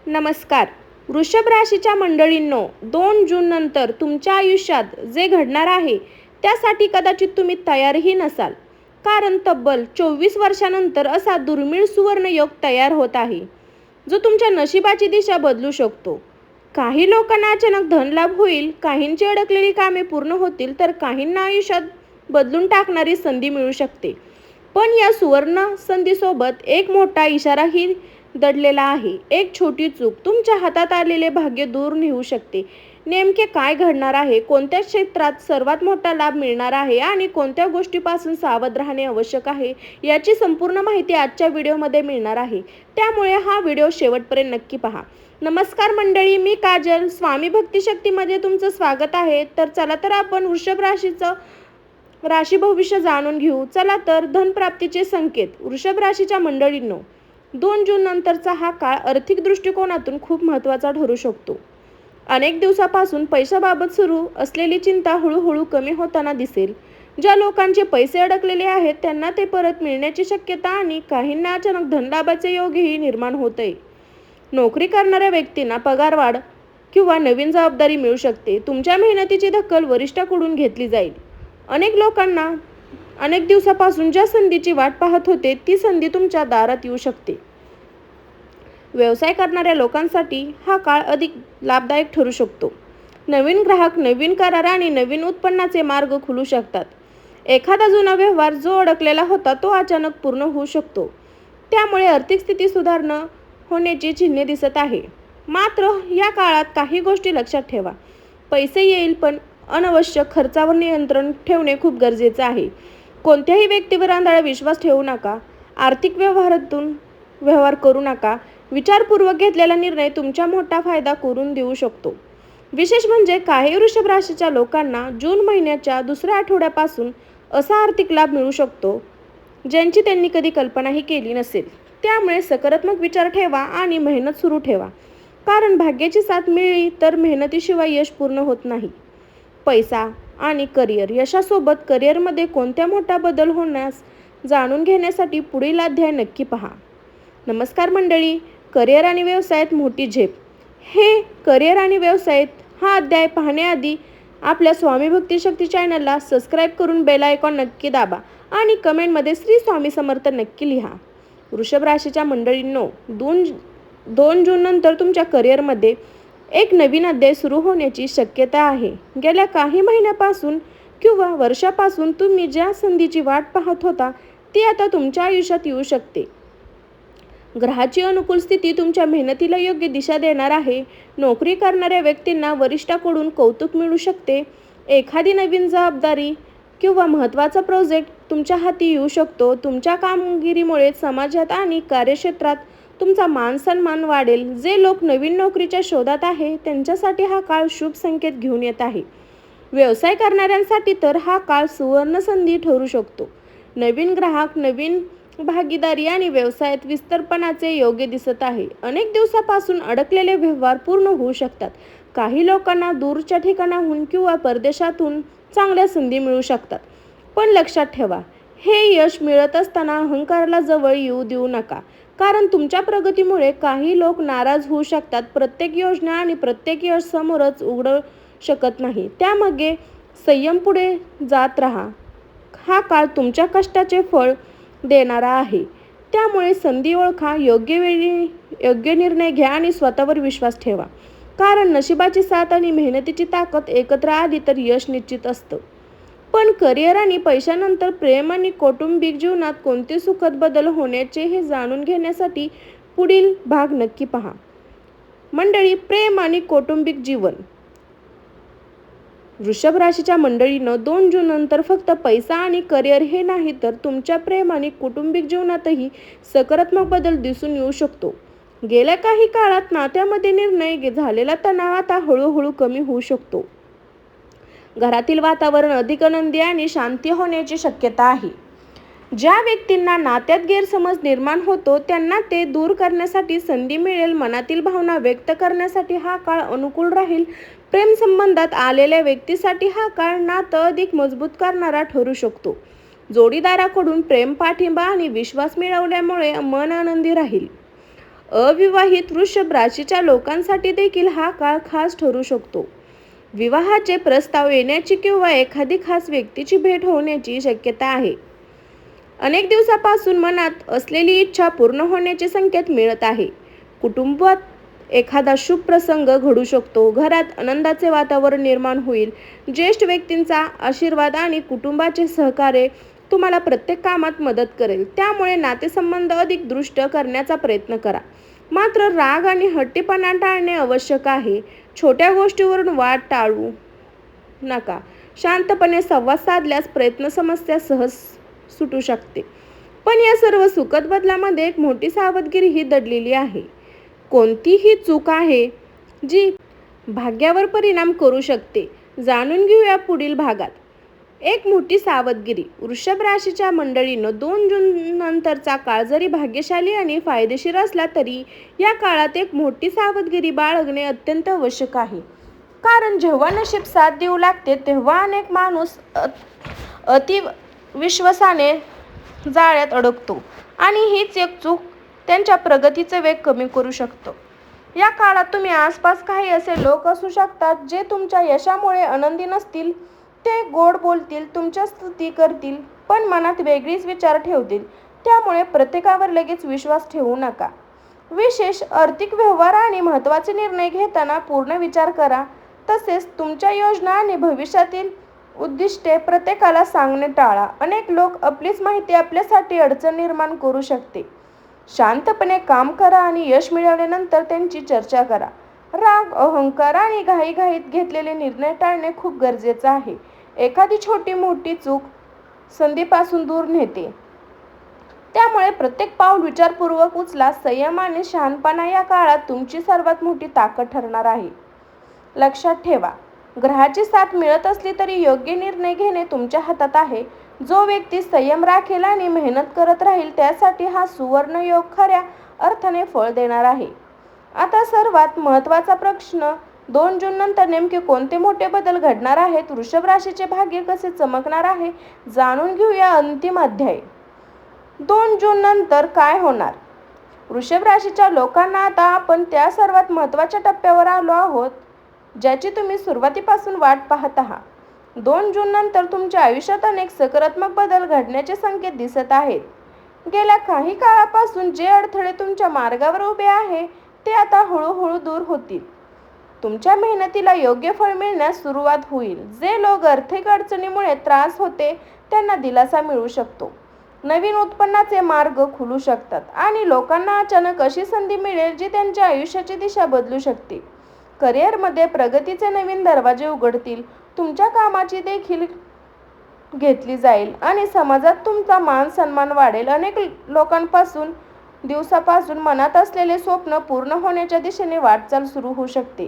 नमस्कार. वृषभ राशीच्या मंडळींनो, 2 जून नंतर तुमच्या आयुष्यात जे घडणार आहे त्यासाठी कदाचित तुम्ही तयारही नसाल. कारण तब्बल 24 वर्षानंतर असा दुर्मिळ सुवर्णयोग तयार होत आहे, जो तुमच्या नशिबाची दिशा बदलू शकतो. काही लोकांना अचानक धनलाभ होईल, काहींची अडकलेली कामे पूर्ण होतील, तर काहींना आयुष्यात बदलून टाकणारी संधी मिळू शकते. पण या सुवर्ण संधीसोबत एक मोठा इशाराही दडलेला आहे. एक छोटी चूक तुमच्या हातात आलेले भाग्य दूर नेऊ शकते. नेमके काय घडणार आहे, कोणत्या क्षेत्रात सर्वात मोठा लाभ मिळणार आहे आणि कोणत्या गोष्टीपासून सावध राहणे आवश्यक आहे, याची संपूर्ण माहिती आजच्या व्हिडिओमध्ये मिळणार आहे. त्यामुळे हा व्हिडिओ शेवटपर्यंत नक्की पहा. नमस्कार मंडळी, मी काजल. स्वामी भक्ती शक्तीमध्ये तुमचं स्वागत आहे. तर चला तर आपण वृषभ राशीचं राशी भविष्य जाणून घेऊ. चला तर धनप्राप्तीचे संकेत. वृषभ राशीच्या मंडळींनो, 2 जून नंतरचा हा काळ आर्थिक दृष्टिकोनातून खूप महत्त्वाचा ठरू शकतो. अनेक दिवसापासून पैशाबाबत सुरू असलेली चिंता हळूहळू कमी होताना दिसेल. ज्या लोकांचे पैसे अडकलेले आहेत त्यांना ते परत मिळण्याची शक्यता आणि काहींना अचानक धनलाभाचे योगही निर्माण होते. नोकरी करणाऱ्या व्यक्तींना पगारवाढ किंवा नवीन जबाबदारी मिळू शकते. तुमच्या मेहनतीची दखल वरिष्ठाकडून घेतली जाईल. अनेक लोकांना अनेक दिवसापासून ज्या संधीची वाट पाहत होते ती संधी तुमच्या दारात येऊ शकते. व्यवसाय करणाऱ्या लोकांसाठी हा काळ अधिक लाभदायक ठरू शकतो. नवीन ग्राहक, नवीन करार आणि नवीन उत्पन्नाचे मार्ग खुलू शकतात. एखादा जुना व्यवहार जो अडकलेला होता तो अचानक पूर्ण होऊ शकतो. त्यामुळे आर्थिक स्थिती सुधारणा होण्याची चिन्हे दिसत आहे. मात्र या काळात काही गोष्टी लक्षात ठेवा. पैसे येईल, पण अनावश्यक खर्चावर नियंत्रण ठेवणे खूप गरजेचे आहे. कोणत्याही व्यक्तीवर आंधळा विश्वास ठेवू नका. आर्थिक व्यवहार करू नका. विचारपूर्वक घेतलेला निर्णय तुमचा मोठा फायदा करून देऊ शकतो. विशेष म्हणजे काही वृषभ राशीच्या लोकांना जून महिन्याच्या दुसऱ्या आठवड्यापासून असा आर्थिक लाभ मिळू शकतो ज्यांची त्यांनी कधी कल्पनाही केली नसेल. त्यामुळे सकारात्मक विचार ठेवा आणि मेहनत सुरू ठेवा. कारण भाग्याची साथ मिळाली तर मेहनतीशिवाय यश पूर्ण होत नाही. पैसा आणि करिअर यशासोबत करिअरमध्ये कोणत्या मोठा बदल होण्यास जाणून घेण्यासाठी पुढील अध्याय नक्की पहा. नमस्कार मंडळी. करिअर आणि व्यवसायात मोठी झेप. हे करिअर आणि व्यवसायात हा अध्याय पाहण्याआधी आपल्या स्वामी भक्ती शक्ती चॅनलला सबस्क्राईब करून बेल आयकॉन नक्की दाबा आणि कमेंटमध्ये श्री स्वामी समर्थ नक्की लिहा. वृषभ राशीच्या मंडळींनो, 2 जून नंतर तुमच्या करिअरमध्ये एक नवीन अध्याय सुरू होण्याची शक्यता आहे. गेल्या काही महिन्यापासून किंवा वर्षापासून तुम्ही ज्या संधीची वाट पाहत होता ती आता तुमच्या आयुष्यात येऊ शकते. ग्रहाची अनुकूल स्थिती तुमच्या मेहनतीला योग्य दिशा देणार आहे. नोकरी करणाऱ्या व्यक्तींना वरिष्ठाकडून कौतुक मिळू शकते. एखादी नवीन जबाबदारी किंवा महत्त्वाचा प्रोजेक्ट तुमच्या हाती येऊ शकतो. तुमच्या कामगिरीमुळे समाजात आणि कार्यक्षेत्रात तुमचा मान-सन्मान वाढेल. जे लोक नवीन नोकरीच्या शोधात आहे त्यांच्यासाठी हा काळ शुभ संकेत घेऊन येत आहे. व्यवसाय करणाऱ्यांसाठी तर हा काळ सुवर्ण संधी ठरू शकतो. नवीन ग्राहक, नवीन भागीदारी आणि व्यवसायात विस्तारपणाचे योग्य दिसत आहे. अनेक दिवसापासून अडकलेले व्यवहार पूर्ण होऊ शकतात. काही लोकांना दूरच्या ठिकाणाहून किंवा परदेशातून चांगल्या संधी मिळू शकतात. पण लक्षात ठेवा, हे यश मिळत असताना अहंकाराला जवळ येऊ देऊ नका. कारण तुमच्या प्रगतीमुळे काही लोक नाराज होऊ शकतात. प्रत्येक योजना आणि प्रत्येक यश समोरच उघडू शकत नाही. त्यामागे संयम पुढे जात राहा. हा काळ तुमच्या कष्टाचे फळ देणारा आहे. त्यामुळे संधी ओळखा, योग्य वेळी योग्य निर्णय घ्या आणि स्वतःवर विश्वास ठेवा. कारण नशिबाची साथ आणि मेहनतीची ताकद एकत्र आली तर यश निश्चित असतं. पण करिअर आणि पैशानंतर प्रेम आणि कौटुंबिक जीवनात कोणते सुखद बदल होण्याचे हे जाणून घेण्यासाठी पुढील भाग नक्की पहा. मंडळी, प्रेम आणि कौटुंबिक जीवन. वृषभ राशीच्या मंडळीनं 2 जून नंतर फक्त पैसा आणि करिअर हे नाही तर तुमच्या प्रेम आणि कौटुंबिक जीवनातही सकारात्मक बदल दिसून येऊ शकतो. गेल्या काही काळात नात्यामध्ये निर्णय झालेला तणाव आता हळूहळू कमी होऊ शकतो. घरातील वातावरण अधिक आनंदी आणि शांती होण्याची शक्यता आहे. ज्या व्यक्तींना नात्यात गैरसमज निर्माण होतो त्यांना ते दूर करण्यासाठी संधी मिळेल. मनातील भावना व्यक्त करण्यासाठी हा काळ अनुकूल राहील. प्रेम संबंधात आलेल्या व्यक्तीसाठी हा काळ नातं अधिक मजबूत करणारा ठरू शकतो. जोडीदाराकडून प्रेम, पाठिंबा आणि विश्वास मिळवल्यामुळे मन आनंदी राहील. अविवाहित वृषभ राशीच्या लोकांसाठी देखील हा काळ खास ठरू शकतो. विवाहाचे प्रस्ताव येण्याची किंवा एखादी खास व्यक्तीची भेट होण्याची शक्यता आहे. अनेक दिवसापासून मनात असलेली इच्छा पूर्ण होण्याचे संकेत मिळत आहे. कुटुंबात एखादा शुभ प्रसंग घडू शकतो. घरात आनंदाचे वातावरण निर्माण होईल. ज्येष्ठ व्यक्तींचा आशीर्वाद आणि कुटुंबाचे सहकार्य तुम्हाला प्रत्येक कामात मदत करेल. त्यामुळे नातेसंबंध अधिक दृढ करण्याचा प्रयत्न करा. मात्र राग आणि हट्टीपणा टाळणे आवश्यक आहे. छोट्या गोष्टीवरून वाद टाळू नका. शांतपणे संवाद साधल्यास प्रयत्न समस्या सहज सुटू शकते. पण या सर्व सुखद बदलामध्ये एक मोठी सावधगिरी ही दडलेली आहे. कोणतीही चूक आहे जी भाग्यावर परिणाम करू शकते. जाणून घेऊया पुढील भागात. एक मोठी सावधगिरी. वृषभ राशीच्या मंडळींनो, 2 जून नंतरचा काळ जरी भाग्यशाली आणि फायदेशीर असला तरी या काळात एक मोठी सावधगिरी बाळगणे अत्यंत आवश्यक आहे. कारण जेव्हा नशीब साथ देऊ लागते तेव्हा अनेक माणूस अतिविश्वासाने जाळ्यात अडकतो आणि हीच एक चूक त्यांच्या प्रगतीचा वेग कमी करू शकतो. या काळात तुम्ही आसपास काही असे लोक असू शकतात जे तुमच्या यशामुळे आनंदी नसतील. ते गोड बोलतील, तुमच्या स्तुती करतील, पण मनात वेगळीच विचार ठेवतील. त्यामुळे प्रत्येकावर लगेच विश्वास ठेवू नका. विशेष आर्थिक व्यवहार आणि महत्त्वाचे निर्णय घेताना पूर्ण विचार करा. तसेच तुमच्या योजना आणि भविष्यातील उद्दिष्टे प्रत्येकाला सांगणे टाळा. अनेक लोक आपलीच माहिती आपल्यासाठी अडचण निर्माण करू शकते. शांतपणे काम करा आणि यश मिळवल्यानंतर त्यांची चर्चा करा. राग, अहंकार आणि घाईघाईत घेतलेले निर्णय टाळणे खूप गरजेचं आहे. एखादी छोटी मोठी चूक संधीपासून दूर नेते. त्यामुळे प्रत्येक पाऊल विचारपूर्वक उचला. संयम आणि शहाणपणा या काळात तुमची सर्वात मोठी ताकद ठरणार आहे. लक्षात ठेवा, ग्रहाची साथ मिळत असली तरी योग्य निर्णय घेणे तुमच्या हातात आहे. जो व्यक्ती संयम राखेल आणि मेहनत करत राहील त्यासाठी हा सुवर्ण योग खऱ्या अर्थाने फळ देणार आहे. आता सर्वात महत्त्वाचा प्रश्न, 2 जून नंतर नेमके कोणते मोठे बदल घडणार आहेत? वृषभ राशीचे भाग्य कसे चमकणार आहे? जाणून घेऊया अंतिम अध्याय. 2 जून नंतर काय होणार? वृषभ राशीच्या लोकांना आता आपण त्या सर्वात महत्त्वाच्या टप्प्यावर आलो आहोत ज्याची तुम्ही सुरुवातीपासून वाट पाहत आहात. 2 जून नंतर तुमच्या आयुष्यात अनेक सकारात्मक बदल घडण्याचे संकेत दिसत आहेत. गेल्या काही काळापासून जे अडथळे तुमच्या मार्गावर उभे आहे ते आता हळूहळू दूर होतील. तुमच्या मेहनतीला योग्य फळ मिळण्यास सुरुवात होईल. जे लोक आर्थिक अडचणीमुळे त्रास होते त्यांना दिलासा मिळू शकतो. नवीन उत्पन्नाचे मार्ग खुलू शकतात आणि लोकांना अचानक अशी संधी मिळेल जी त्यांच्या आयुष्याची दिशा बदलू शकते. करिअरमध्ये प्रगतीचे नवीन दरवाजे उघडतील. तुमच्या कामाची देखील घेतली जाईल आणि समाजात तुमचा मान सन्मान वाढेल. अनेक लोकांपासून दिवसापासून मनात असलेले स्वप्न पूर्ण होण्याच्या दिशेने वाटचाल सुरू होऊ शकते.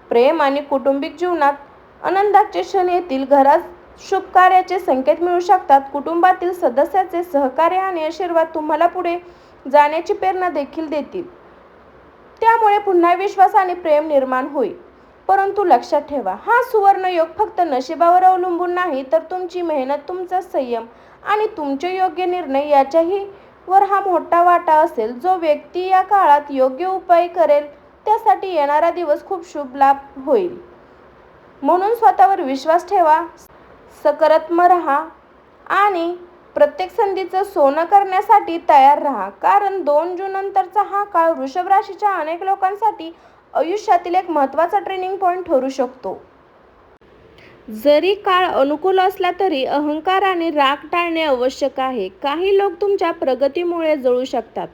प्रेम आणि कौटुंबिक जीवनात आनंदाचे क्षण येतील. घरात शुभ कार्याचे संकेत मिळू शकतात. कुटुंबातील सदस्याचे सहकार्य आणि आशीर्वाद तुम्हाला पुढे जाण्याची प्रेरणा देखील देतील. त्यामुळे पुन्हा विश्वास आणि प्रेम निर्माण होईल. परंतु लक्षात ठेवा, हा सुवर्ण योग फक्त नशिबावर अवलंबून नाही तर तुमची मेहनत, तुमचा संयम आणि तुमचे योग्य निर्णय याच्याही वर हा मोठा वाटा असेल. जो व्यक्ती या काळात योग्य उपाय करेल त्यासाठी येणारा दिवस खूप शुभ लाभ होईल. म्हणून स्वतःवर विश्वास ठेवा, सकारात्मक राहा आणि प्रत्येक संधीचं सोनं करण्यासाठी तयार राहा. कारण 2 जून नंतरचा हा काळ वृषभ राशीच्या अनेक लोकांसाठी आयुष्यातील एक महत्त्वाचा ट्रेनिंग पॉईंट ठरू शकतो. जरी काळ अनुकूल असला तरी अहंकार आणि राग टाळणे आवश्यक आहे. काही लोक तुमच्या प्रगतीमुळे जळू शकतात.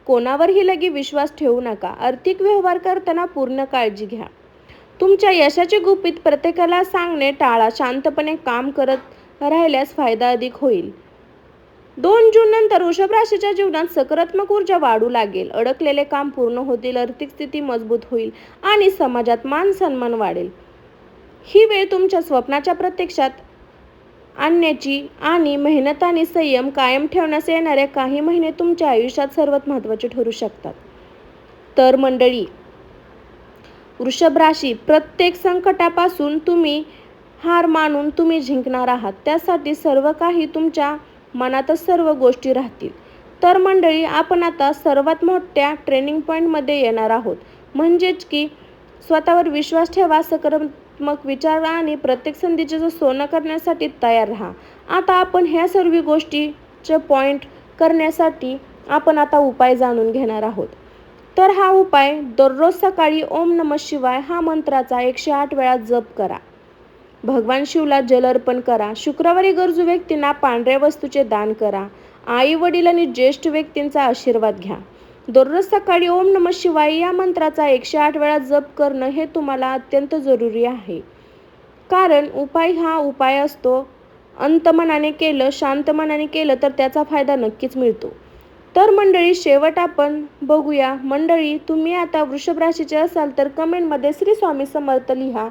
कोणावरही लगेच विश्वास ठेवू नका. आर्थिक व्यवहार करताना पूर्ण काळजी घ्या. तुमच्या यशाचे गुपित प्रत्येकाला सांगणे टाळा. शांतपणे काम करत राहिल्यास फायदा अधिक होईल. 2 जून नंतर वृषभ राशीच्या जीवनात सकारात्मक ऊर्जा वाढू लागेल. अडकलेले काम पूर्ण होतील. आर्थिक स्थिती मजबूत होईल आणि समाजात मान सन्मान वाढेल. ही वेळ तुमच्या स्वप्नाच्या प्रत्यक्षात आणण्याची आणि मेहनत आणि संयम कायम ठेवण्यास येणारे काही महिने तुमच्या आयुष्यात सर्वात महत्त्वाचे ठरू शकतात. तर मंडळी, वृषभ राशी, प्रत्येक संकटापासून तुम्ही हार मानून तुम्ही जिंकणार आहात. त्यासाठी सर्व काही तुमच्या मनातच सर्व गोष्टी राहतील. तर मंडळी, आपण आता सर्वात मोठ्या ट्रेनिंग पॉईंटमध्ये येणार आहोत, म्हणजेच की स्वतःवर विश्वास ठेवा, सकारात्मक विचार आणि प्रत्येक संधीचं सोनं करण्यासाठी तयार राहा. आता आपण ह्या सर्व गोष्टीचे पॉईंट करण्यासाठी आपण आता उपाय जाणून घेणार आहोत. तर हा उपाय दररोज सकाळी ओम नमः शिवाय हा मंत्राचा 108 वेळा जप करा. भगवान शिवला जल अर्पण करा. शुक्रवारी गरजू व्यक्तींना पांढऱ्या वस्तूचे दान करा. आई वडील आणि ज्येष्ठ व्यक्तींचा आशीर्वाद घ्या. दररोज सकाळी ओम नमः शिवाय या मंत्राचा 108 वेळा जप करणं हे तुम्हाला अत्यंत जरुरी आहे. कारण हा उपाय असतो, अंतमनाने केलं, शांत मनाने केलं तर त्याचा फायदा नक्कीच मिळतो. तर मंडळी, शेवट आपण बघूया. मंडळी, तुम्ही आता वृषभ राशीचे असाल तर कमेंटमध्ये श्री स्वामी समर्थ लिहा.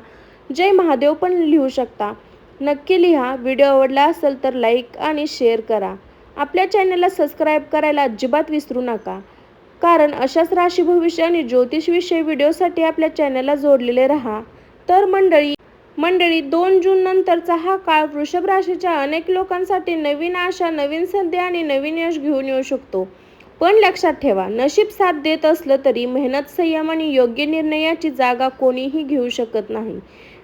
जय महादेव पण लिहू शकता. नक्की लिहा. व्हिडिओ आवडला असेल तर लाईक आणि शेअर करा. आपल्या चॅनलला सबस्क्राईब करायला अजिबात विसरू नका. कारण अशाच राशी भविष्य आणि ज्योतिषविषयी व्हिडिओसाठी आपल्या चॅनलला जोडलेले राहा. तर मंडळी 2 जून नंतरचा हा काळ वृषभ राशीच्या अनेक लोकांसाठी नवीन आशा, नवीन संधी आणि नवीन यश घेऊन येऊ शकतो. पण लक्षात ठेवा, नशीब साथ देत असलं तरी मेहनत, संयम आणि योग्य निर्णयाची जागा कोणीही घेऊ शकत नाही.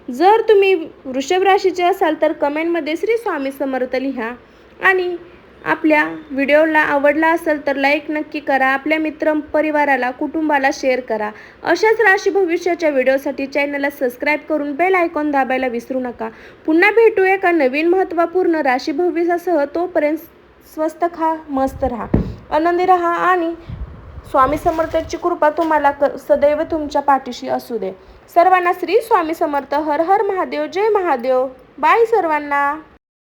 जर तुम्ही वृषभ राशीचे असाल तर कमेंटमध्ये श्री स्वामी समर्थ लिहा आणि आपल्या व्हिडिओला आवडला असेल तर लाईक नक्की करा. आपल्या मित्र परिवाराला, कुटुंबाला शेअर करा. अशाच राशी भविष्याच्या व्हिडिओसाठी चॅनलला सबस्क्राईब करून बेल आयकॉन दाबायला विसरू नका. पुन्हा भेटू एका नवीन महत्त्वपूर्ण राशी भविष्यासह. तोपर्यंत स्वस्त खा, मस्त राहा, आनंदी राहा आणि स्वामी समर्थांची कृपा तुम्हाला सदैव तुमच्या पाठीशी असू दे. सर्वांना श्री स्वामी समर्थ. हर हर महादेव. जय महादेव. बाय सर्वांना.